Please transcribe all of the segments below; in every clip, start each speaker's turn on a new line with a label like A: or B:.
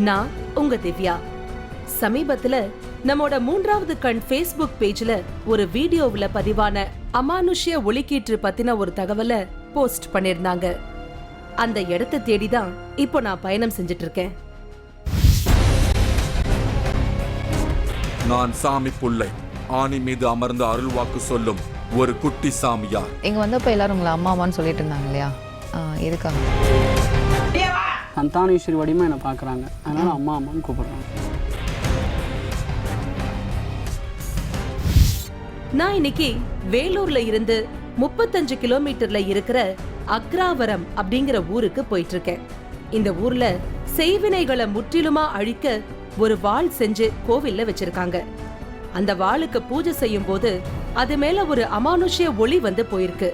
A: நான் உங்க திவ்யா. சமீபத்துல நம்மோட 3வது கண் Facebook பேஜ்ல ஒரு வீடியோவுல பதிவான அமானுஷ்ய ஒளிக்கீற்று பத்தின ஒரு தகவலை போஸ்ட் பண்ணிருந்தாங்க. அந்த இடத்தை தேடிதான் இப்போ நான் பயணம் செஞ்சிட்டு இருக்கேன்.
B: நான் சாமி புள்ளை, ஆணி மீது அமர்ந்து அருள்வாக்கு சொல்லும் ஒரு குட்டி சாமியார்.
C: இங்க வந்தப்ப எல்லாரும் உங்களை அம்மா அம்மான்னு சொல்லிட்டு இருந்தாங்க இல்லையா? எதுக்காக?
D: சந்தானேஸ்வரி வடிமா என்னை பார்க்குறாங்க, அதனால அம்மா அம்மான்னு கூப்பிடுறாங்க.
A: நான் இன்னைக்கு வேலூர்ல இருந்து 35 கிலோமீட்டர்ல இருக்கிற அக்ராவரம் அப்படிங்கிற ஊருக்கு போயிட்டு இருக்கேன். இந்த ஊர்ல செய்வினைகளை முற்றிலுமா அழிக்க ஒரு வாள் செஞ்சு கோவில்ல வச்சிருக்காங்க. அந்த வாளுக்கு பூஜை செய்யும் போது அது மேல ஒரு அமானுஷ்ய ஒளி வந்து போயிருக்கு.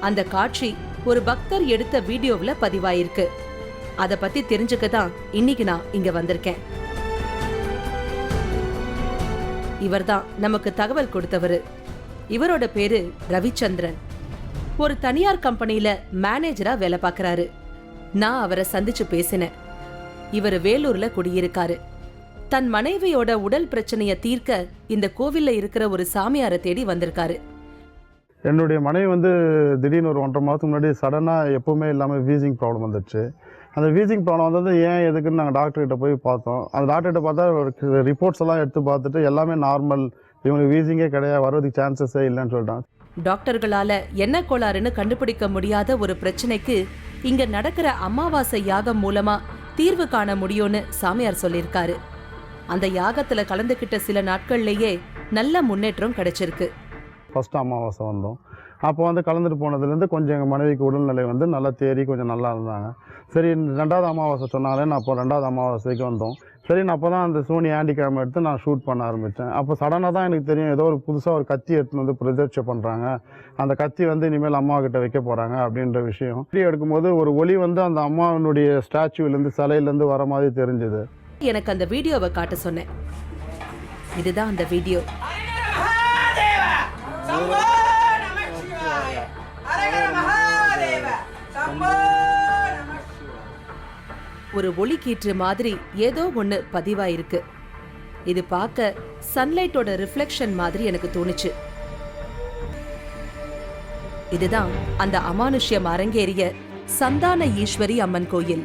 A: அந்த காட்சி ஒரு பக்தர் எடுத்த வீடியோவுல பதிவாயிருக்கு. அத பத்தி தெரிஞ்சுக்கதான் இன்னைக்கு நான் இங்க வந்திருக்கேன். இவர்தான் நமக்கு தகவல் கொடுத்தவரு. இவரோட பேரு ரவிச்சந்திரன். ஒரு தனியார் கம்பெனில மேனேஜரா வேலை பார்க்கறாரு. நான் அவரை சந்திச்சு பேசினேன். இவர் வேலூர்ல குடியிருக்காரு. தன் மனைவியோட உடல் பிரச்சனைய தீர்க்க இந்த கோவில்ல இருக்கிற ஒரு சாமியாரை தேடி வந்திருக்காரு.
E: என்னுடைய மனைவி திடீர்னு ஒரு 1.5 மாதத்துக்கு முன்னாடி சடனாக எப்பவுமே இல்லாமல் வீசிங் ப்ராப்ளம் வந்துடுச்சு. அந்த வீசிங் ப்ராப்ளம் ஏன் எதுக்குன்னு நாங்கள் டாக்டர்கிட்ட போய் பார்த்தோம். அந்த டாக்டர்கிட்ட பார்த்தா ரிப்போர்ட்ஸ் எல்லாம் எடுத்து பார்த்துட்டு எல்லாமே நார்மல், இவங்களுக்கு வீசிங்கே கிடையாது, வர்றதுக்கு சான்சஸே இல்லைன்னு சொல்லிட்டாங்க.
A: டாக்டர்களால என்ன கோளாறுன்னு கண்டுபிடிக்க முடியாத ஒரு பிரச்சனைக்கு இங்க நடக்கிற அமாவாசை யாகம் மூலமா தீர்வு காண முடியும்னு சாமியார் சொல்லியிருக்காரு. அந்த யாகத்துல கலந்துகிட்ட சில நாட்கள்லயே நல்ல முன்னேற்றம் கிடைச்சிருக்கு.
E: ஃபர்ஸ்ட் அமாவாசை வந்தோம். அப்போ கலந்துட்டு போனதுலேருந்து கொஞ்சம் எங்கள் மனைவிக்கு உடல்நிலை நல்லா தேறி கொஞ்சம் நல்லா இருந்தாங்க. சரி, 2வது அமாவாசை சொன்னாலே நான் அப்போ 2வது அமாவாசைக்கு வந்தோம். சரி, நான் அப்போ தான் அந்த சோனி ஹேண்டி கேம் எடுத்து நான் ஷூட் பண்ண ஆரம்பித்தேன். அப்போ சடனாக தான் எனக்கு தெரியும், ஏதோ ஒரு புதுசாக ஒரு கத்தி எடுத்துன்னு பிரதிஷ்டை பண்ணுறாங்க. அந்த கத்தி இனிமேல் அம்மா கிட்ட வைக்க போகிறாங்க அப்படின்ற விஷயம். கத்தி எடுக்கும்போது ஒரு ஒளி அந்த அம்மாவினுடைய ஸ்டாச்சுவிலேருந்து சிலையிலேருந்து வர மாதிரி தெரிஞ்சுது.
A: எனக்கு அந்த வீடியோவை காட்ட சொன்னேன். இதுதான் அந்த வீடியோ. ஒரு ஒளி கீற்று மாதிரி ஏதோ ஒண்ணு பதிவாயிருக்கு. இது பார்க்க சன்லைட்டோட ரிஃப்ளெக்ஷன் மாதிரி எனக்கு தோணுச்சு. இதுதான் அந்த அமானுஷ்யம் அரங்கேறிய சந்தான ஈஸ்வரி அம்மன் கோயில்.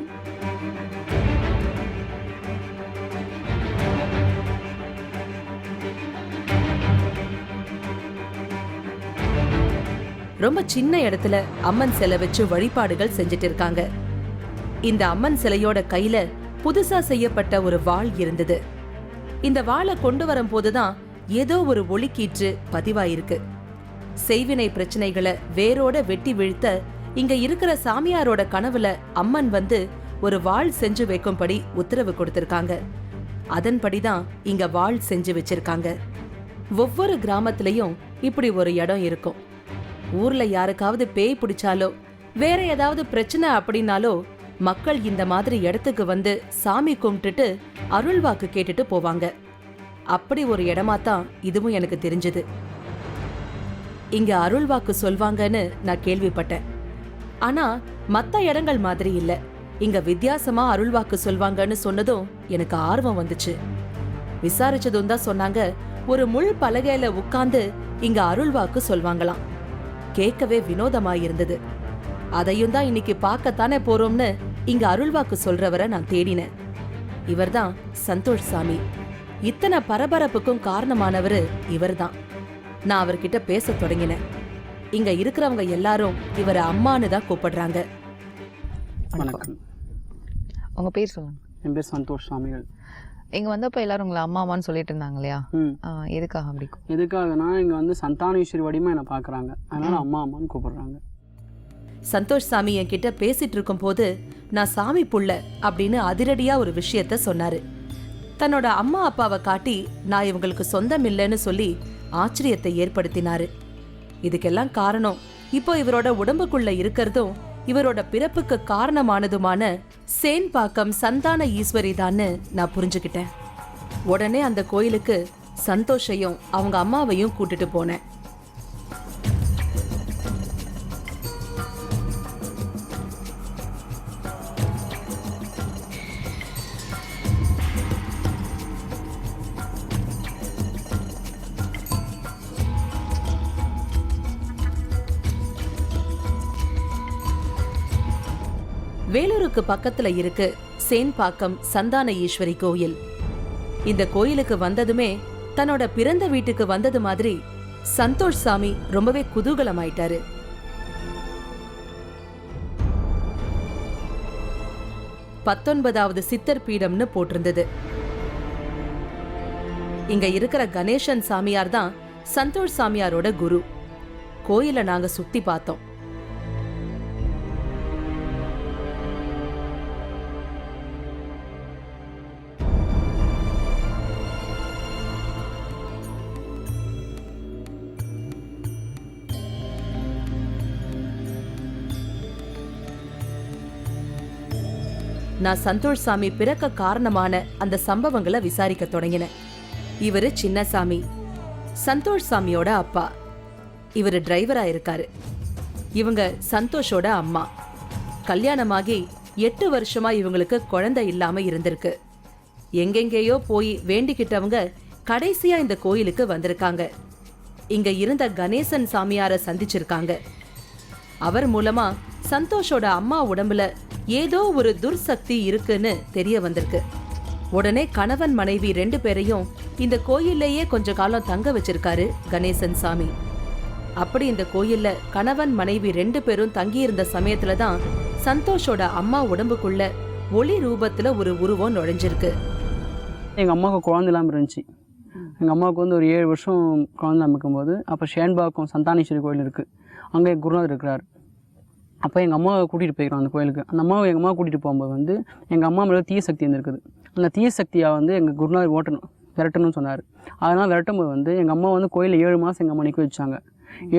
A: ரொம்ப சின்ன இடத்துல அம்மன் சிலை வச்சு வழிபாடுகள் செஞ்சிட்டு இருக்காங்க. இந்த அம்மன் சிலையோட கையில புதுசா செய்யப்பட்ட ஒரு வாள் இருந்தது. இந்த வாளை கொண்டு வரும் போதுதான் ஏதோ ஒரு ஒளிக்கீற்று பதிவாயிருக்கு. செய்வினை பிரச்சனைகளை வேரோட வெட்டி வீழ்த்த இங்க இருக்கிற சாமியாரோட கனவுல அம்மன் ஒரு வாள் செஞ்சு வைக்கும்படி உத்தரவு கொடுத்திருக்காங்க. அதன்படிதான் இங்க வாள் செஞ்சு வச்சிருக்காங்க. ஒவ்வொரு கிராமத்திலையும் இப்படி ஒரு இடம் இருக்கும். ஊர்ல யாருக்காவது பேய் பிடிச்சாலோ வேற ஏதாவது பிரச்சனை அப்படின்னாலோ மக்கள் இந்த மாதிரி இடத்துக்கு சாமி கும்பிட்டுட்டு அருள்வாக்கு கேட்டுட்டு போவாங்க. அப்படி ஒரு இடமாத்தான் இதுவும் எனக்கு தெரிஞ்சது. இங்க அருள்வாக்கு சொல்வாங்கன்னு நான் கேள்விப்பட்டேன். ஆனா மத்த இடங்கள் மாதிரி இல்ல, இங்க வித்தியாசமா அருள்வாக்கு சொல்வாங்கன்னு சொன்னதும் எனக்கு ஆர்வம் வந்துச்சு. விசாரிச்சதும் தான் சொன்னாங்க, ஒரு முள் பலகையில உட்கார்ந்து இங்க அருள்வாக்கு சொல்வாங்களாம். கேட்கவே வினோதமாயிருந்தது. அதையும் தான் இன்னைக்கு பார்க்கத்தானே போறோம்னு இங்க அருள்வாக்கு சொல்றவரை நான் தேடினேன். இவர்தான் சந்தோஷ் சாமி. இத்தனை பரபரப்புக்கும் காரணமானவரு இவர்தான். நான் அவர்கிட்ட பேச தொடங்கினேன். இங்க இருக்கிறவங்க எல்லாரும் இவரை அம்மான்னு தான் கூப்பிடுறாங்க.
D: வணக்கம்.
C: உங்க பேர் சொல்லுங்க.
D: என் பேர் சந்தோஷ் சாமிகள்.
C: இங்க வந்தப்ப எல்லாரும் உங்களை அம்மா அம்மான்னு சொல்லிட்டு இருந்தாங்க இல்லையா? எதுக்காக அப்படி?
D: எதுக்காகனா இங்க சந்தானேஸ்வரி வடிமா என்னை பார்க்குறாங்க, அதனால அம்மா அம்மான்னு கூப்பிடுறாங்க.
A: சந்தோஷ் சாமி என்கிட்ட பேசிட்டு இருக்கும் போது நான் சாமி புள்ள அப்படின்னு அதிரடியா ஒரு விஷயத்த சொன்னாரு. தன்னோட அம்மா அப்பாவை காட்டி நான் இவங்களுக்கு சொந்தம் இல்லைன்னு சொல்லி ஆச்சரியத்தை ஏற்படுத்தினாரு. இதுக்கெல்லாம் காரணம் இப்போ இவரோட உடம்புக்குள்ள இருக்கிறதும் இவரோட பிறப்புக்கு காரணமானதுமான சேன்பாக்கம் சந்தான ஈஸ்வரி தான்னு நான் புரிஞ்சுக்கிட்டேன். உடனே அந்த கோயிலுக்கு சந்தோஷையும் அவங்க அம்மாவையும் கூட்டிட்டு போனேன். வேலூருக்கு பக்கத்துல இருக்கு சேன்பாக்கம் சந்தான ஈஸ்வரி கோயில். இந்த கோயிலுக்கு வந்ததுமே தன்னோட பிறந்த வீட்டுக்கு வந்தது மாதிரி சந்தோஷ் சாமி ரொம்பவே குதூகலமாயிட்டாரு. பத்தொன்பதாவது சித்தர் பீடம்னு போட்டிருந்தது. இங்க இருக்கிற கணேசன் சாமியார் தான் சந்தோஷ் சாமியாரோட குரு. கோயில நாங்க சுத்தி பார்த்தோம். நான் சந்தோஷ் சாமி பிறக்க காரணமான அந்த சம்பவங்களை விசாரிக்க தொடங்கினேன். இவரு சின்னசாமி, சந்தோஷ் சாமியோட அப்பா. இவரு டிரைவரா இருக்காரு. இவங்க சந்தோஷோட அம்மா. கல்யாணமாகி 8 வருஷமா இவங்களுக்கு குழந்தை இல்லாம இருந்திருக்கு. எங்கெங்கேயோ போய் வேண்டிக்கிட்டவங்க கடைசியா இந்த கோயிலுக்கு வந்திருக்காங்க. இங்க இருந்த கணேசன் சாமியார சந்திச்சிருக்காங்க. அவர் மூலமா சந்தோஷோட அம்மா உடம்புல ஏதோ ஒரு துர்சக்தி இருக்குன்னு தெரிய வந்திருக்கு. உடனே கணவன் மனைவி 2 பேரையும் இந்த கோயில்லையே கொஞ்ச காலம் தங்க வச்சிருக்காரு கணேசன் சாமி. அப்படி இந்த கோயில்ல கணவன் மனைவி 2 பேரும் தங்கியிருந்த சமயத்துல தான் சந்தோஷோட அம்மா உடம்புக்குள்ள ஒளி ரூபத்துல ஒரு உருவம் நுழைஞ்சிருக்கு.
D: எங்கள் அம்மாவுக்கு குழந்தை இல்லாமல் இருந்துச்சு. எங்கள் அம்மாவுக்கு வந்து ஒரு 7 வருஷம் குழந்தை இருக்கும்போது அப்போ ஷேன்பாக்கம் சந்தானேஸ்வரி கோயில் இருக்குது. அங்கே எங்கள் குருநாதர் இருக்கிறார். அப்போ எங்கள் அம்மாவை கூட்டிகிட்டு போய்க்கிறோம் அந்த கோயிலுக்கு. அந்த அம்மாவை எங்கள் அம்மா கூட்டிகிட்டு போகும்போது வந்து எங்கள் அம்மா மேலே தீய சக்தி இருந்திருக்குது. அந்த தீய சக்தியை வந்து எங்கள் குருநாதர் விரட்டணும்னு சொன்னார். அதனால் விரட்டும் போது வந்து எங்கள் அம்மா வந்து கோயிலில் 7 மாதம் எங்கள் அம்மா நிற்க வச்சாங்க.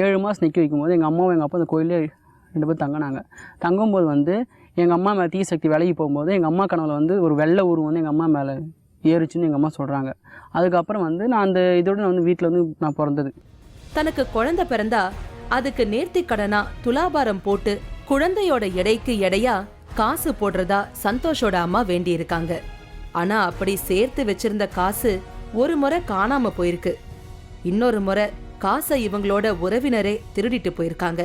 D: 7 மாதம் நிற்க வைக்கும்போது எங்கள் அம்மாவும் எங்கள் அப்பா அந்த கோயிலே 2 பேர் தங்கினாங்க. தங்கும்போது வந்து எங்கள் அம்மா மேலே தீய சக்தி விலகி போகும்போது எங்கள் அம்மா கனவுல வந்து ஒரு வெள்ளை உருவம் வந்து எங்கள் அம்மா மேலே ஏறிச்சுன்னு எங்கள் அம்மா சொல்கிறாங்க. அதுக்கப்புறம் வந்து நான் அந்த இதோட நான் வந்து வீட்டில் வந்து நான் பிறந்தது.
A: தனக்கு குழந்தை பிறந்தா அதுக்கு நேர்த்தி கடனா துலாபாரம் போட்டு குழந்தையோட எடைக்கு எடையா காசு போடுறதா சந்தோஷோட அம்மா வேண்டி இருக்காங்க. ஆனா அப்படி சேர்த்து வச்சிருந்த காசு ஒரு முறை காணாம போயிருக்கு. இன்னொரு முறை காசை இவங்களோட உறவினரே திருடிட்டு போயிருக்காங்க.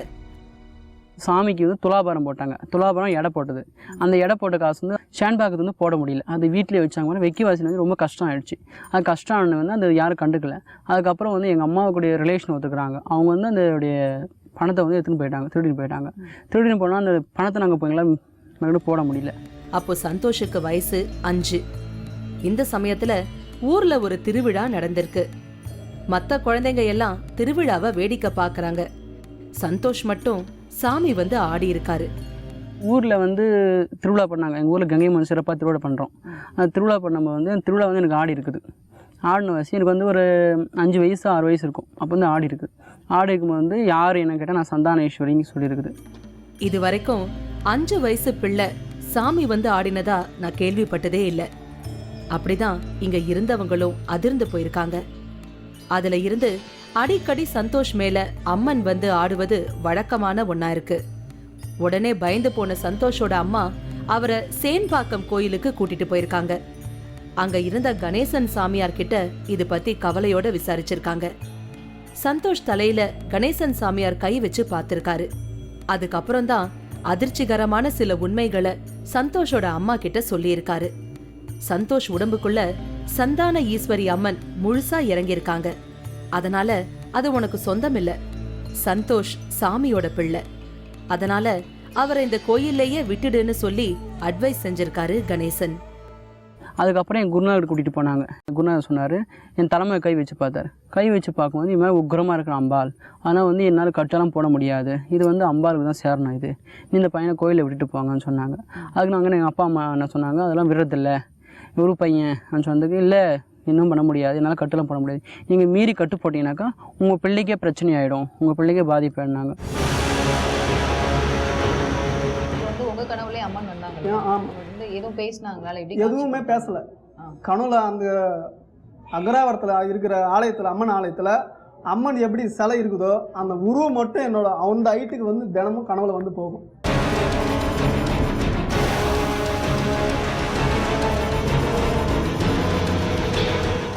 D: சாமிக்கு வந்து துலாபாரம் போட்டாங்க. துலாபாரம் எடை போட்டது. அந்த எடை போட்ட காசு வந்து ஷேன்பாக்கத்து வந்து போட முடியல. அது வீட்டிலே வச்சாங்க. வெக்கி வாசி வந்து ரொம்ப கஷ்டம் ஆயிடுச்சு. அது கஷ்டம் ஆனது வந்து அது யாரும் கண்டுக்கல. அதுக்கப்புறம் வந்து எங்கள் அம்மாவுடைய ரிலேஷன் ஒத்துக்கிறாங்க. அவங்க வந்து அந்த பணத்தை வந்து எடுத்துன்னு போயிட்டாங்க, திருடின்னு போயிட்டாங்க. திருடின்னு போனால் அந்த பணத்தை நாங்கள் போய்ங்களா மறுபடியும் போட முடியல.
A: அப்போ சந்தோஷுக்கு வயசு 5. இந்த சமயத்துல ஊர்ல ஒரு திருவிழா நடந்திருக்கு. மத்த குழந்தைங்க எல்லாம் திருவிழாவை வேடிக்கை பார்க்கறாங்க. சந்தோஷ் மட்டும் சாமி வந்து ஆடி இருக்காரு.
D: ஊரில் வந்து திருவிழா பண்ணாங்க. எங்கள் ஊரில் கங்கை மண் சிறப்பாக திருவிழா பண்ணுறோம். அந்த திருவிழா பண்ணும்போது வந்து அந்த திருவிழா வந்து எனக்கு ஆடி இருக்குது. ஆடின வயசு எனக்கு வந்து ஒரு 5 வயசு 6 வயசு இருக்கும். அப்போ வந்து ஆடி இருக்குது. ஆடி இருக்கும்போது வந்து யார் என்ன கேட்டால் நான் சந்தானேஸ்வரின்னு சொல்லியிருக்குது.
A: இது வரைக்கும் 5 வயசு பிள்ளை சாமி வந்து ஆடினதா நான் கேள்விப்பட்டதே இல்லை. அப்படிதான் இங்க இருந்தவங்களும் அதிர்ந்து போயிருக்காங்க. அதுல இருந்து அடிக்கடி சந்தோஷ் மேல அம்மன் வந்து ஆடுவது வழக்கமான ஒன்னா இருக்கு. உடனே பயந்து போன சந்தோஷோட அம்மா அவரை சேன்பாக்கம் கோயிலுக்கு கூட்டிட்டு போயிருக்காங்க. அங்க இருந்த கணேசன் சாமியார் கிட்ட இது பத்தி கவலையோட விசாரிச்சிருக்காங்க. சந்தோஷ் தலையில கணேசன் சாமியார் கை வச்சு பார்த்திருக்காரு. அதுக்கப்புறம் தான் அதிர்ச்சிகரமான சில உண்மைகளை சந்தோஷோட அம்மா கிட்ட சொல்லியிருக்காரு. சந்தோஷ் உடம்புக்குள்ள சந்தான ஈஸ்வரி அம்மன் முழுசா இறங்கியிருக்காங்க. அதனால அது உனக்கு சொந்தம் இல்ல, சந்தோஷ் சாமியோட பிள்ளை. அதனால அவரை இந்த கோயில்லையே விட்டுடுன்னு சொல்லி அட்வைஸ் செஞ்சிருக்காரு கணேசன்.
D: அதுக்கப்புறம் என் குருநாதர் கூட்டிகிட்டு போனாங்க. குருநாதர் சொன்னார், என் தலைமையை கை வச்சு பார்த்தார். கை வச்சு பார்க்கும்போது இது மாதிரி உக்ரமாக இருக்கிற அம்பாள். ஆனால் வந்து என்னால் கட்டெல்லாம் போட முடியாது. இது வந்து அம்பாளுக்கு தான் சேரணும். இது நீ இந்த பையனை கோயிலில் விட்டுட்டு போங்கன்னு சொன்னாங்க. அதுக்கு நாங்கள் எங்கள் அப்பா அம்மா என்ன சொன்னாங்க, அதெல்லாம் விடுறதில்ல ஒரு பையன் சொன்னதுக்கு, இல்லை இன்னும் பண்ண முடியாது, என்னால் கட்டெல்லாம் போட முடியாது. நீங்கள் மீறி கட்டு போட்டிங்கனாக்கா உங்கள் பிள்ளைக்கே பிரச்சனை ஆகிடும், உங்கள் பிள்ளைக்கே பாதிப்பாயிடுனாங்க.
C: உங்கள் கனவுலேயே அம்மன் வந்தாங்க? எதுவும் பேசினாங்களா?
F: எதுவுமே பேசலை. கனவுல அந்த அக்ராவரத்தில் இருக்கிற ஆலயத்தில், அம்மன் ஆலயத்தில் அம்மன் எப்படி சிலை இருக்குதோ அந்த உருவம் மட்டும் என்னோட அந்த ஹைட்டுக்கு வந்து தினமும் கனவுல வந்து போகும்.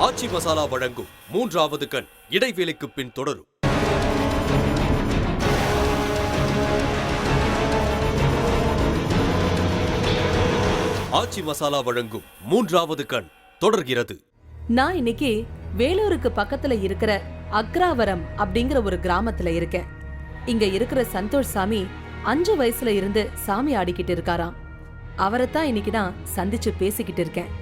G: ஆச்சி மசாலா வழங்கும் 3வது கண் இடைவேளைக்கு பின் தொடரும். ஆச்சி மசாலா வழங்கும் 3வது கண் தொடர்கிறது.
A: நான் இன்னைக்கு வேலூருக்கு பக்கத்துல இருக்கிற அக்ராவரம் அப்படிங்கிற ஒரு கிராமத்துல இருக்கேன். இங்க இருக்கிற சந்தோஷ் சாமி 5 வயசுல இருந்து சாமி ஆடிக்கிட்டு இருக்காராம். அவரைத்தான் இன்னைக்கு நான் சந்திச்சு பேசிக்கிட்டு இருக்கேன்.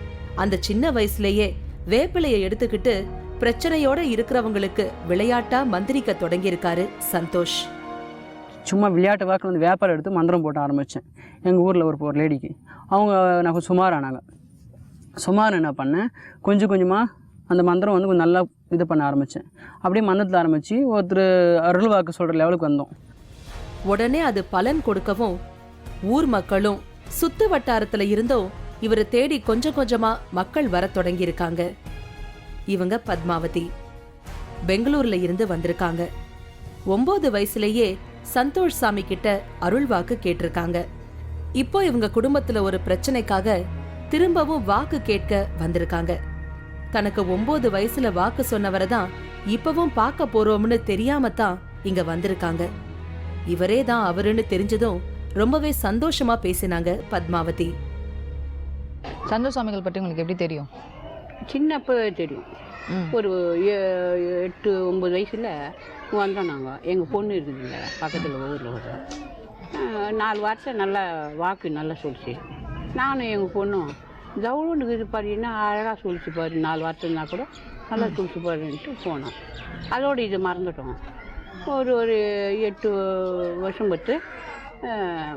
A: அந்த சின்ன வயசுலயே வேப்பிலைய எடுத்துக்கிட்டு பிரச்சனையோட இருக்கிறவங்களுக்கு விளையாட்டா மந்திரிக்க தொடங்கி இருக்காரு சந்தோஷ்.
D: சும்மா விளையாட்டு வாக்கில் வந்து வேப்பால் எடுத்து மந்திரம் போட்டு ஆரம்பித்தேன். எங்கள் ஊரில் ஒரு லேடிக்கு அவங்க நான் சுமாரானாங்க. சுமார் என்ன பண்ணேன், கொஞ்சம் கொஞ்சமாக அந்த மந்திரம் வந்து கொஞ்சம் நல்லா இது பண்ண ஆரம்பித்தேன். அப்படியே மந்திரத்தில் ஆரம்பித்து ஒருத்தர் அருள் வாக்கு சொல்கிற லெவலுக்கு வந்தோம்.
A: உடனே அது பலன் கொடுக்கவும் ஊர் மக்களும் சுத்து வட்டாரத்துல இருந்தும் இவரை தேடி கொஞ்சம் கொஞ்சமா மக்கள் வர தொடங்கி இருக்காங்க. இவங்க பத்மாவதி பெங்களூர்ல இருந்து வந்திருக்காங்க. 9 வயசுலயே சந்தோஷ் சாமி கிட்ட அருள் வாக்கு கேட்டிருக்காங்க. இப்போ இவங்க குடும்பத்துல ஒரு பிரச்சனைக்காக திரும்பவும் வாக்கு கேட்க வந்திருக்காங்க. தனக்கு 9 வயசுல வாக்கு சொன்னவரை தான் இப்பவும் பார்க்க போறோம்னு தெரியாம தான் இங்க வந்திருக்காங்க. இவரே தான் அவருன்னு தெரிஞ்சதும் ரொம்பவே சந்தோஷமா பேசினாங்க பத்மாவதி.
C: சந்தோஷ் சாமிகள் பற்றி உங்களுக்கு எப்படி தெரியும்?
H: சின்னப்பவே தெரியும். ஒரு 8-9 வயசில் வந்தோம் நாங்கள். எங்கள் பொண்ணு இருக்குதுங்க பக்கத்தில் ஊரில் ஒரு 4 வருஷம் நல்லா வாக்கு நல்லா சொல்லிச்சு. நானும் எங்கள் பொண்ணும் ஜவுளுன்னு இது பாரு என்ன அழகாக சொல்லிச்சு பாரு, 4 வருஷம்னா கூட நல்லா சொல்லிச்சு பாருன்ட்டு போனோம். அதோடு இது மறந்துட்டோம். ஒரு 8 வருஷம் பட்டு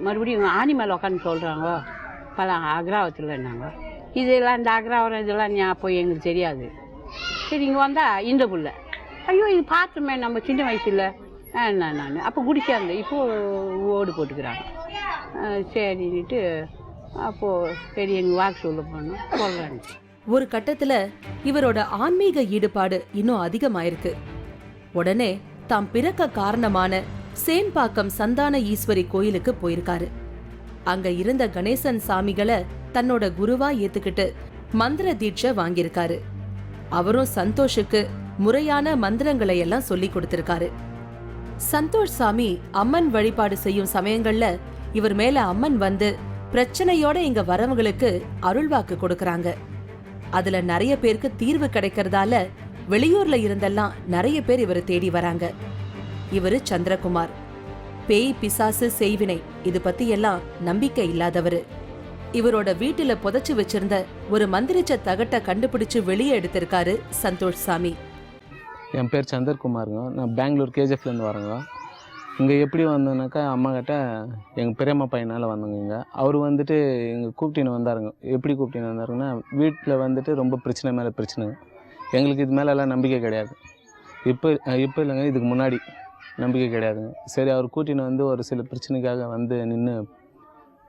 H: மறுபடியும் ஆணி மேலே உட்காந்து சொல்கிறாங்க பல அக்ராவத்தில் என்னாங்க. இதெல்லாம் இந்த அக்ராவரம் இதெல்லாம் அப்போ எங்களுக்கு தெரியாது. சரி இங்கே வந்தால் இந்த புள்ள ஐயோ இது பார்த்துமே நம்ம சின்ன வயசில் நான் அப்போ குடிச்சாங்க. இப்போது ஓடு போட்டுக்கிறாங்க. சரின்னுட்டு அப்போது சரி எங்கள் வாக்கு சொல்ல போனோம் சொல்கிறாங்க.
A: ஒரு கட்டத்துல இவரோட ஆன்மீக ஈடுபாடு இன்னும் அதிகமாயிருக்கு. உடனே தாம் பிறக்க காரணமான சேம்பாக்கம் சந்தான ஈஸ்வரி கோயிலுக்கு போயிருக்காரு. அங்க இருந்த கணேசன் சாமிகளை தன்னோட குருவா ஏத்துக்கிட்டு மந்திர தீட்சை வாங்கியிருக்காரு. அவரும் சந்தோஷுக்கு முறையான மந்திரங்களை எல்லாம் சொல்லி கொடுத்திருக்காரு. சந்தோஷ் சாமி அம்மன் வழிபாடு செய்யும் சமயங்கள்ல இவர் மேல அம்மன் வந்து பிரச்சனையோட இங்க வரவங்களுக்கு அருள்வாக்கு கொடுக்கறாங்க. அதுல நிறைய பேருக்கு தீர்வு கிடைக்கிறதால வெளியூர்ல இருந்தெல்லாம் நிறைய பேர் இவரை தேடி வராங்க. இவரு சந்திரகுமார். பேய் பிசாசு செய்வினை இது பத்தி எல்லாம் நம்பிக்கை இல்லாதவரு. இவரோட வீட்டுல புதைச்சு வச்சிருந்த ஒரு மந்திரிச்ச தகட்டை கண்டுபிடிச்சு வெளியே எடுத்திருக்காரு சந்தோஷ் சாமி.
I: என் பேர் சந்திரகுமாருங்க. நான் பெங்களூர் கேஜிஎஃப்லேருந்து வரேங்க. இங்கே எப்படி வந்தோன்னாக்கா அம்மா கிட்ட எங்கள் பெரியம்மா பையனால் வந்தோங்க. இங்கே அவர் வந்துட்டு எங்கள் கூப்பிட்டின்னு வந்தாருங்க. எப்படி கூப்பிட்டின்னு வந்தாருங்கன்னா வீட்டில் வந்துட்டு ரொம்ப பிரச்சனை மேலே பிரச்சனைங்க. எங்களுக்கு இது மேலெல்லாம் நம்பிக்கை கிடையாது. இப்போ இல்லைங்க, இதுக்கு முன்னாடி நம்பிக்கை கிடையாதுங்க. சரி அவர் கூட்டின்னு வந்து ஒரு சில பிரச்சனைக்காக வந்து நின்று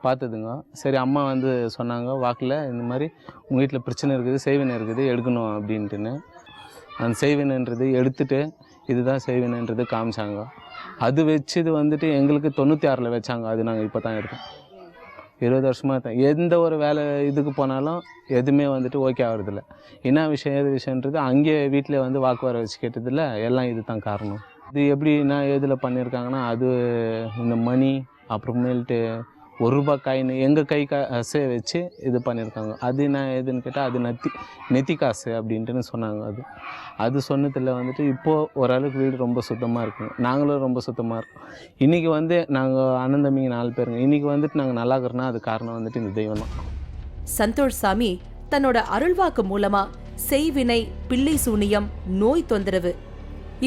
I: பார்த்ததுங்க. சரி அம்மா வந்து சொன்னாங்க வாக்கில் இந்த மாதிரி உங்கள் வீட்டில் பிரச்சனை இருக்குது, செய்வினை இருக்குது, எடுக்கணும் அப்படின்ட்டுன்னு. அந்த செய்வினைன்றது எடுத்துகிட்டு இதுதான் செய்வினைன்றது காமிச்சாங்க. அது வச்சது வந்துட்டு எங்களுக்கு 96ல் வச்சாங்க. அது நாங்கள் இப்போ தான் இருக்கோம். 20 வருஷமாக தான் எந்த ஒரு வேலை இதுக்கு போனாலும் எதுவுமே வந்துட்டு ஓகே ஆகுறதில்ல. என்ன விஷயம் ஏது விஷயன்றது அங்கே வீட்டில் வந்து வாக்கு வர வச்சு கேட்டதில்ல. எல்லாம் இது தான் காரணம். இது எப்படி நான் எதில் பண்ணியிருக்காங்கன்னா அது இந்த மணி அப்புறமேல்ட்டு 1 ரூபாய் காயின் எங்கள் கை காசை வச்சு இது பண்ணியிருக்காங்க. அது நான் எதுன்னு கேட்டால் அது நெத்தி காசு அப்படின்ட்டுன்னு சொன்னாங்க. அது சொன்னதில் வந்துட்டு இப்போது ஓரளவுக்கு வீடு ரொம்ப சுத்தமாக இருக்குங்க. நாங்களும் ரொம்ப சுத்தமாக இருக்கோம். இன்றைக்கி வந்து நாங்கள் அண்ணன் தம்பிங்க 4 பேருங்க. இன்றைக்கி வந்துட்டு நாங்கள் நல்லா இருக்கிறோன்னா அது காரணம் வந்துட்டு இந்த தெய்வம் தான்.
A: சந்தோஷ் சாமி தன்னோட அருள்வாக்கு மூலமா செய்வினை, பில்லி சூனியம், நோய் தொந்தரவு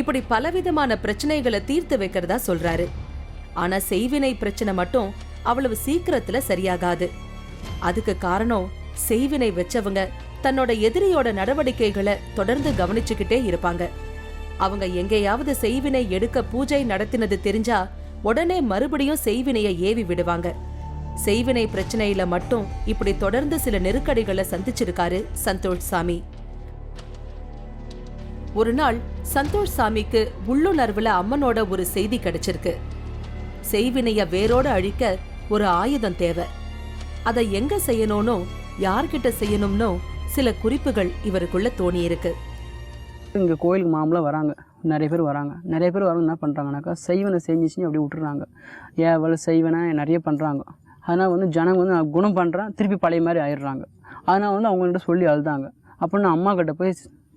A: இப்படி பலவிதமான பிரச்சனைகளை தீர்த்து வைக்கிறதா சொல்றாரு. ஆனா செய்வினை பிரச்சனை மட்டும் அவ்வளவு சீக்கிரத்துல சரியாகாது. அதுக்கு காரணம் செய்வினை வச்சவங்க தன்னோட எதிரியோட நடவடிக்கைகளை தொடர்ந்து கவனிச்சுக்கிட்டே இருப்பாங்க. அவங்க எங்கேயாவது செய்வினை எடுக்க பூஜை நடத்தினது தெரிஞ்சா உடனே மறுபடியும் செய்வினையை ஏவி விடுவாங்க. செய்வினை பிரச்சனையில மட்டும் இப்படி தொடர்ந்து சில நெருக்கடிகளை சந்திச்சிருக்காரு சந்தோஷ் சாமி. ஒரு நாள் சந்தோஷ் சாமிக்கு உள்ளுணர்வுல அம்மனோட ஒரு செய்தி கிடைச்சிருக்கு. செய்வினைய வேரோட அழிக்க ஒரு ஆயுதம் தேவை. அதை எங்க செய்யணும்னோ யார்கிட்ட செய்யணும்னோ சில குறிப்புகள் இவருக்குள்ள தோணி இருக்கு.
D: இங்கே கோயிலுக்கு மாமூலாக வராங்க, நிறைய பேர் வராங்க. நிறைய பேர் வரவங்க என்ன பண்ணுறாங்கனாக்கா செய்வனை செஞ்சிச்சு அப்படி விட்டுறாங்க. ஏவல் செய்வனை நிறைய பண்ணுறாங்க. அதனால் வந்து ஜனங்க வந்து நான் குணம் பண்ணுறேன், திருப்பி பழைய மாதிரி ஆயிடுறாங்க. அதனால் வந்து அவங்கள்ட்ட சொல்லி அழுதாங்க. அப்போ நான் அம்மா கிட்ட போய்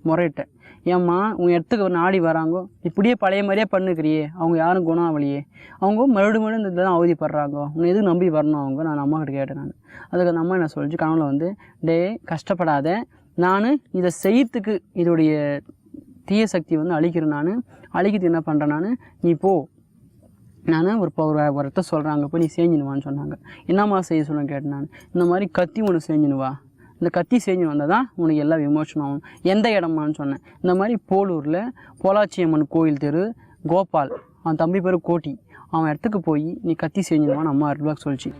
D: முறையிட்டேன், ஏம்மா உன் இடத்துக்கு நாடி வராங்க, இப்படியே பழைய மாதிரியே பண்ணுக்கிறியே, அவங்க யாரும் குணம் ஆகலையே, அவங்க மறுபடியும் இந்த தான் அவதிப்படுறாங்க, உன்னை எதுவும் நம்பி வரணும் அவங்க. நான் அம்மா கிட்ட கேட்டேன். நான் அதுக்கு அந்த அம்மா என்ன சொல்லிச்சு, கனவுல வந்து டே கஷ்டப்படாத, நான் இதை செய்யறதுக்கு இதோடைய தீய சக்தி வந்து அழிக்கிறேன், நான் அழிக்கிறதுக்கு என்ன பண்ணுறேன், நீ போ, நான் ஒரு ஒருத்த சொல்கிறாங்க போய் நீ செஞ்சினுவான்னு சொன்னாங்க. என்னம்மா செய்ய சொன்ன கேட்டேன். நான் இந்த மாதிரி கத்தி ஒன்று செஞ்சினுவா, இந்த கத்தி செஞ்சு வந்தால் தான் உனக்கு எல்லா விமோசனம் ஆகும். எந்த இடமான்னு சொன்னேன். இந்த மாதிரி போலூரில் பொள்ளாச்சியம்மன் கோயில் தெரு, கோபால் அவன் தம்பி பேர் கோட்டி, அவன் இடத்துக்கு போய் நீ கத்தி செஞ்சினுவான்னு அம்மா அருள்வாக்கு சொல்லிச்சு.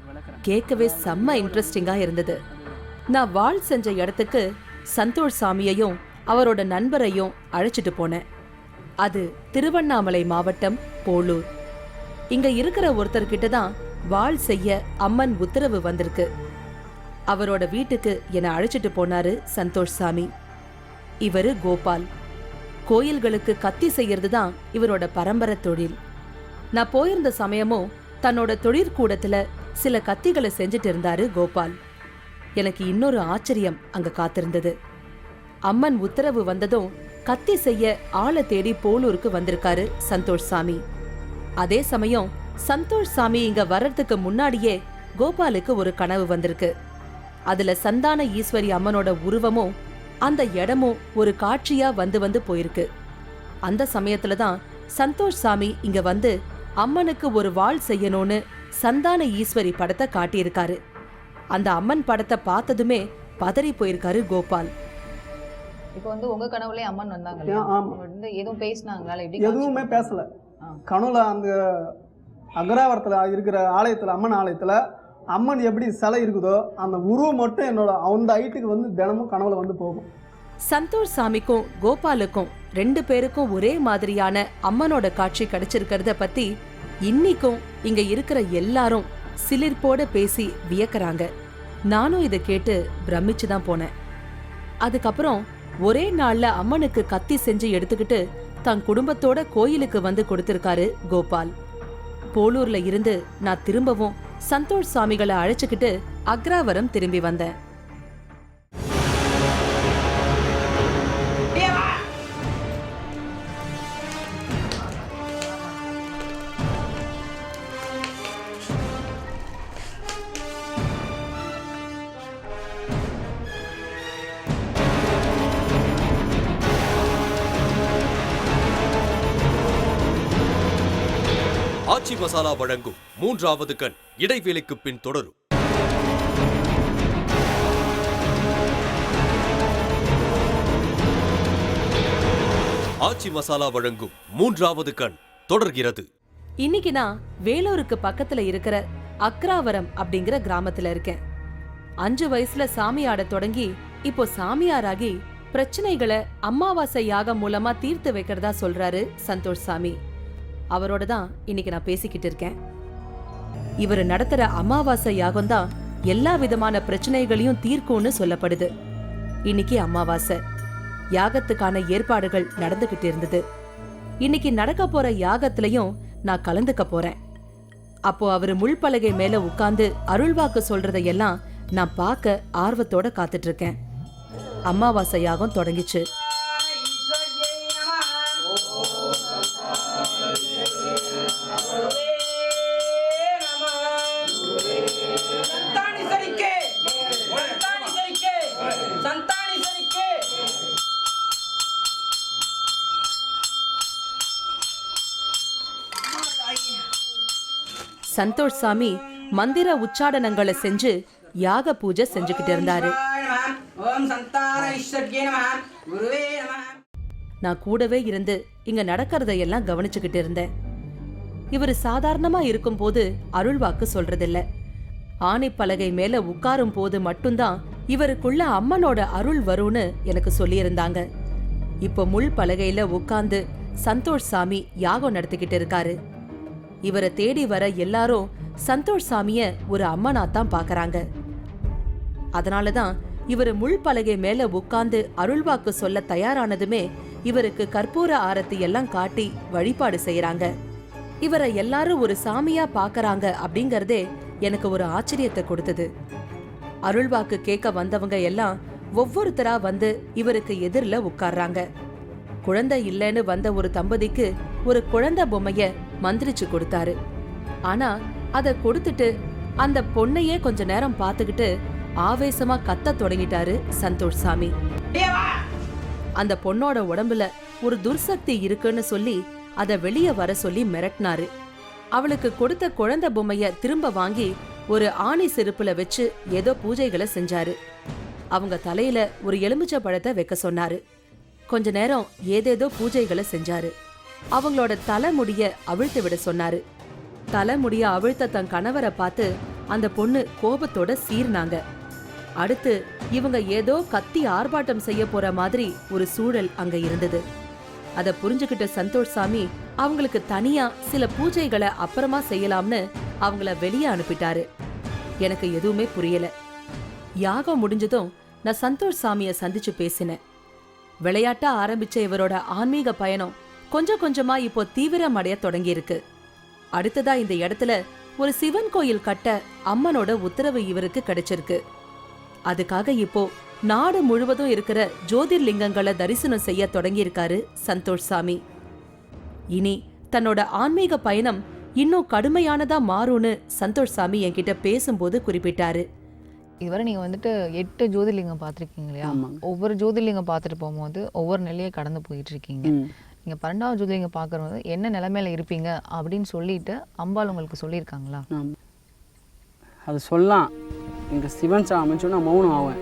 A: கேட்கவே செம்ம இன்ட்ரெஸ்டிங்கா இருந்தது. நான் வாழ் செஞ்ச இடத்துக்கு சந்தோஷ் சாமியையும் அவரோட நண்பரையும் அழைச்சிட்டு போனேன். அது திருவண்ணாமலை மாவட்டம் போலூர். இங்க இருக்கிற ஒருத்தர்கிட்ட தான் வாழ் செய்ய அம்மன் உத்தரவு வந்திருக்கு. அவரோட வீட்டுக்கு என்னை அழைச்சிட்டு போனாரு சந்தோஷ் சாமி. இவரு கோபால். கோயில்களுக்கு கத்தி செய்யறது தான் இவரோட பரம்பரை தொழில். நான் போயிருந்த சமயமும் தன்னோட தொழிற்கூடத்துல சில கத்திகளை செஞ்சுட்டு இருந்தாரு கோபால். எனக்கு இன்னொரு ஆச்சரியம் அங்க காத்திருந்தது. அம்மன் உத்தரவு வந்ததும் கத்தி செய்ய ஆளை தேடி போலூருக்கு வந்திருக்காரு சந்தோஷ் சாமி. அதே சமயம் சந்தோஷ் சாமி இங்க வர்றதுக்கு முன்னாடியே கோபாலுக்கு ஒரு கனவு வந்திருக்கு. அதுல சந்தான ஈஸ்வரி அம்மனோட உருவமும் அந்த இடமும் ஒரு காட்சியா வந்து வந்து போயிருக்கு. அந்த சமயத்துல தான் சந்தோஷ் சாமி இங்க வந்து அம்மனுக்கு ஒரு வாழ் செய்யணும்னு சந்தான ஈஸ்வரி படத்தை காட்டியிருக்காரு. அந்த அம்மன் படத்தை பார்த்ததுமே பதறி போயிருக்காரு கோபால்.
C: இப்போ வந்து உங்க கனவுலயே அம்மன் வந்தாங்க, வந்து எதுவும் பேசினாங்களா?
F: எதுவுமே பேசல. கனவுல அந்த அக்ராவரத்தில் இருக்கிற ஆலயத்தில், அம்மன் ஆலயத்தில் அம்மன் எப்படி சிலை இருக்குதோ அந்த உருவம் மட்டும் என்னோட அந்த ஹைட்டுக்கு வந்து தினமும் கனவுல வந்து போகும்.
A: சந்தோஷ் சாமிக்கும் கோபாலுக்கும் 2 பேருக்கும் ஒரே மாதிரியான அம்மனோட காட்சி கிடைச்சிருக்கிறத பத்தி இன்னிக்கும் இங்க இருக்கிற எல்லாரும் சிலிர்ப்போட பேசி வியக்கறாங்க. நானும் இதை கேட்டு பிரமிச்சுதான் போனேன். அதுக்கப்புறம் ஒரே நாள்ல அம்மனுக்கு கத்தி செஞ்சு எடுத்துக்கிட்டு தன் குடும்பத்தோட கோயிலுக்கு வந்து கொடுத்திருக்காரு கோபால். போலூர்ல இருந்து நான் திரும்பவும் சந்தோஷ் சாமிகளை அழைச்சுக்கிட்டு அக்ராவரம் திரும்பி வந்தேன்.
G: ஆச்சி மசாலா வழங்கும் 3வது கண் இடைவேளைக்கு பின் தொடரும். ஆச்சி மசாலா வழங்கும் 3வது கண் தொடர்கிறது.
A: இன்னைக்கு நான் வேலூருக்கு பக்கத்துல இருக்கிற அக்ராவரம் அப்படிங்கிற கிராமத்துல இருக்கேன். 5 வயசுல சாமி ஆட தொடங்கி இப்போ சாமியாராகி பிரச்சனைகளை அமாவாசை யாகம் மூலமா தீர்த்து வைக்கிறதா சொல்றாரு சந்தோஷ் சாமி. அவரோட தான் இன்னைக்கு நான் பேசிக்கிட்டு இருக்கேன். இவர் நடத்துற அமாவாசை யாகம் தான் எல்லா விதமான பிரச்சனைகளையும் தீர்க்கும்னு சொல்லப்படுது. இன்னைக்கு அமாவாசை யாகத்துக்கான ஏற்பாடுகள் நடந்துகிட்டு இருந்தது. இன்னைக்கு நடக்க போற யாகத்திலையும் நான் கலந்துக்க போறேன். அப்போ அவரு முள்பலகை மேல உட்கார்ந்து அருள்வாக்கு சொல்றதையெல்லாம் நான் பார்க்க ஆர்வத்தோட காத்துட்டு இருக்கேன். அமாவாசை யாகம் தொடங்கிச்சு. சந்தோஷ் சாமி மந்திர உச்சாடனங்களை செஞ்சு யாக பூஜை செஞ்சுக்கிட்டு இருந்தாரு. நான் கூடவே இருந்து இங்க நடக்கிறதையெல்லாம் கவனிச்சுக்கிட்டு இருந்தேன். இவரு சாதாரணமா இருக்கும் போது அருள்வாக்கு சொல்றதில்ல. ஆணிப்பலகை மேல உட்காரும் போது மட்டும்தான் இவருக்குள்ள அம்மனோட அருள் வரும்னு எனக்கு சொல்லியிருந்தாங்க. இப்போ முள் பலகையில உட்கார்ந்து சந்தோஷ் சாமி யாகம் நடத்திக்கிட்டு இருக்காரு. இவரை தேடி வர எல்லாரும் சந்தோஷ் சாமிய ஒரு அம்மனாத்தான் பாக்குறாங்க. அதனாலதான் இவரு முள் பலகை மேல உட்கார்ந்து அருள்வாக்கு சொல்ல தயாரானதுமே இவருக்கு கற்பூர ஆரத்தி எல்லாம் காட்டி வழிபாடு செய்யறாங்க. இவரை எல்லாரும் ஒரு சாமியா பாக்குறாங்க அப்படிங்கறதே எனக்கு ஒரு ஆச்சரியத்தை கொடுத்தது. அருள்வாக்கு கேட்க வந்தவங்க எல்லாம் ஒவ்வொருத்தரா வந்து இவருக்கு எதிரில உட்கார்றாங்க. குழந்தை இல்லைன்னு வந்த ஒரு தம்பதிக்கு ஒரு குழந்தை பொம்மைய மந்திரிச்சு கொடுத்தாரு. ஆனா அத கொடுத்துட்டு அந்த பொண்ணையே கொஞ்ச நேரம் பார்த்துக்கிட்டு ஆவேசமா கத்த தொடங்கிட்டாரு சந்தோஷ் சாமி. அந்த பொண்ணோட உடம்புல ஒரு துர்சக்தி இருக்குன்னு சொல்லி அத வெளியே வர சொல்லி மிரட்டினாரு. அவளுக்கு கொடுத்த குழந்தை பொம்மைய திரும்ப வாங்கி ஒரு ஆணி செருப்புல வச்சு ஏதோ பூஜைகளை செஞ்சாரு. அவங்க தலையில ஒரு எலுமிச்சை பழத்தை வைக்க சொன்னாரு. கொஞ்ச நேரம் ஏதேதோ பூஜைகளை செஞ்சாரு. அவங்களோட தலைமுடிய அவிழ்த்து விட சொன்னாரு. தலைமுடிய அவிழ்த்த தன் கணவரை பார்த்து அந்த பொண்ணு கோபத்தோட சீர்னாங்க. அடுத்து இவங்க ஏதோ கத்தி ஆர்ப்பாட்டம் செய்ய போற மாதிரி ஒரு சூழல் அங்க இருந்தது. அத புரிஞ்சுக்கிட்ட சந்தோஷ் சாமி அவங்களுக்கு தனியா சில பூஜைகளை அப்புறமா செய்யலாம்னு அவங்கள வெளியே அனுப்பிட்டாரு. எனக்கு எதுவுமே புரியல. யாகம் முடிஞ்சதும் நான் சந்தோஷ் சாமிய சந்திச்சு பேசினேன். விளையாட்டா ஆரம்பிச்ச இவரோட ஆன்மீக பயணம் கொஞ்சம் கொஞ்சமா இப்போ தீவிரம் அடைய தொடங்கி இருக்கு. அடுத்ததா இந்த இடத்துல ஒரு சிவன் கோயில் கட்ட அம்மனோட உத்தரவு இவருக்கு கிடைச்சிருக்கு. அதுக்காக இப்போ நாடு முழுவதும் இருக்கிற ஜோதிர்லிங்கங்களை தரிசனம் செய்ய தொடங்கியிருக்காரு சந்தோஷ் சாமி. இனி தன்னோட ஆன்மீக பயணம் இன்னும் கடுமையானதா மாறும்னு சந்தோஷ் சாமி என்கிட்ட பேசும்போது குறிப்பிட்டாரு.
C: இதுவரை நீங்கள் வந்துட்டு 8 ஜோதிர்லிங்கம் பார்த்துருக்கீங்க இல்லையா? ஒவ்வொரு ஜோதிர்லிங்கம் பார்த்துட்டு போகும்போது ஒவ்வொரு நிலையை கடந்து போயிட்டு இருக்கீங்க. நீங்கள் 12வது ஜோதிர்லிங்கம் பார்க்குறது என்ன நிலைமையில இருப்பீங்க அப்படின்னு சொல்லிட்டு அம்பாள் உங்களுக்கு சொல்லியிருக்காங்களா?
D: அது சொல்லலாம். இங்கே சிவன் அமைச்சோன்னா மௌனம் ஆவேன்.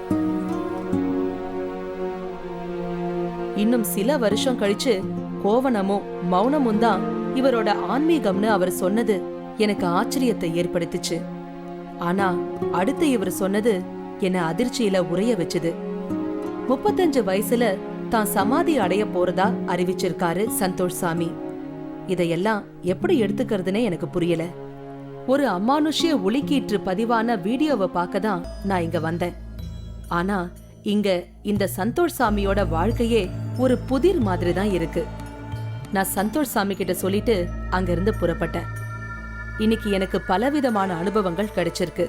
A: இன்னும் சில வருஷம் கழிச்சு கோவணமும் மௌனமும் தான் இவரோட ஆன்மீகம்னு அவர் சொன்னது எனக்கு ஆச்சரியத்தை ஏற்படுத்துச்சு. ஆனா அடுத்து இவர் சொன்னது என்ன அதிர்ச்சியில உறைய வச்சுது. 35 வயசுல தான் சமாதி அடைய போறதா அறிவிச்சிருக்காரு சந்தோஷ் சாமி. இதையெல்லாம் எப்படி எடுத்துக்கிறதுனே எனக்கு புரியல. ஒரு அமானுஷ்ய ஒளிக்கீற்று பதிவான வீடியோவை பார்க்க தான் நான் இங்க வந்தேன். ஆனா இங்க இந்த சந்தோஷ் சாமியோட வாழ்க்கையே ஒரு புதிர் மாதிரி தான் இருக்கு. நான் சந்தோஷ் சாமி கிட்ட சொல்லிட்டு அங்கிருந்து புறப்பட்டேன். இன்னைக்கு எனக்கு பலவிதமான அனுபவங்கள் கிடைச்சிருக்கு.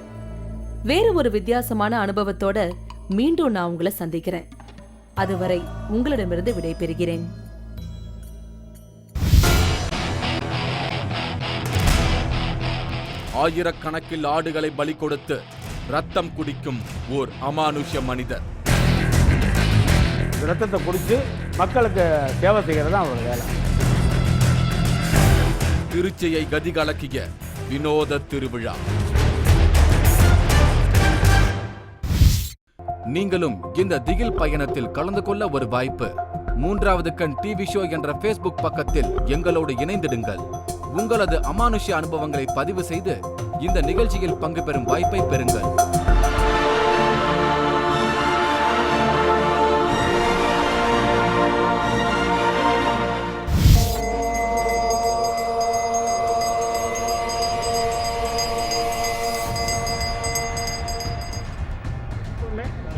A: வேறு ஒரு வித்தியாசமான அனுபவத்தோட மீண்டும் நான் உங்களை சந்திக்கிறேன். அதுவரை உங்களிடமிருந்து விடைபெறுகிறேன்.
B: ஆயிரக்கணக்கில் ஆடுகளை பலி கொடுத்து ரத்தம் குடிக்கும் ஓர் அமானுஷ்ய மனிதர்.
J: ரத்தத்தை குடிச்சு மக்களுக்கு சேவை செய்கிறது தான் அவரோட வேலை.
B: திருச்சியை கதிகலக்கிய வினோத திருவிழா. நீங்களும் இந்த திகில் பயணத்தில் கலந்து கொள்ள ஒரு வாய்ப்பு. 3வது கண் டிவி ஷோ என்ற ஃபேஸ்புக் பக்கத்தில் எங்களோடு இணைந்திடுங்கள். உங்களது அமானுஷ்ய அனுபவங்களை பதிவு செய்து இந்த நிகழ்ச்சியில் பங்கு பெறும் வாய்ப்பை பெறுங்கள்.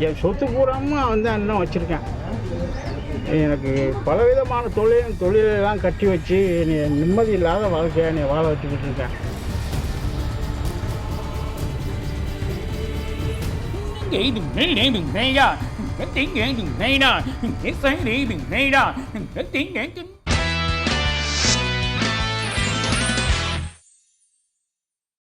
J: என் சொத்து பூராமல் வந்து அண்ணன் வச்சுருக்கேன். எனக்கு பலவிதமான தொழிலெல்லாம் கட்டி வச்சு நிம்மதி இல்லாத வாழ்க்கையை என்னை வாழ வச்சுக்கிட்டு இருக்கேன்.
K: Cái